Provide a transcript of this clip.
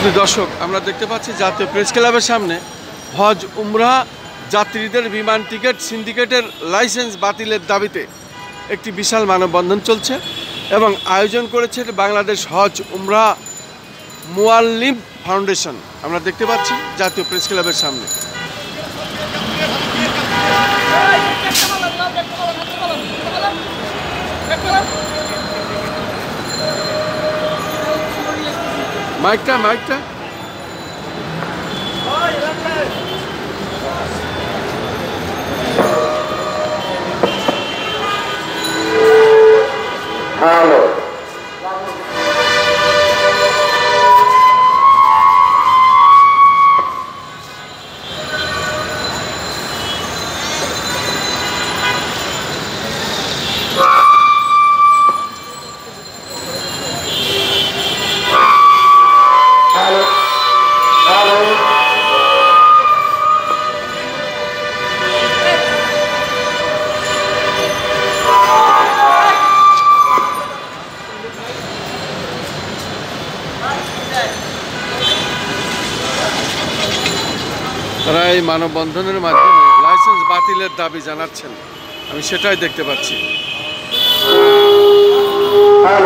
শুধু দর্শক, আমরা দেখতে পাচ্ছি জাতীয় প্রেস ক্লাবের সামনে হজ উমরা যাত্রীদের বিমান টিকিট সিন্ডিকেটের লাইসেন্স বাতিলের দাবিতে একটি বিশাল মানববন্ধন চলছে এবং আয়োজন করেছে বাংলাদেশ হজ উমরা মুআল্লিম ফাউন্ডেশন। আমরা দেখতে পাচ্ছি জাতীয় প্রেস ক্লাবের সামনে। মাইকটা হ্যালো, তারা এই মানববন্ধনের মাধ্যমে লাইসেন্স বাতিলের দাবি জানাচ্ছেন। আমি সেটাই দেখতে পাচ্ছি।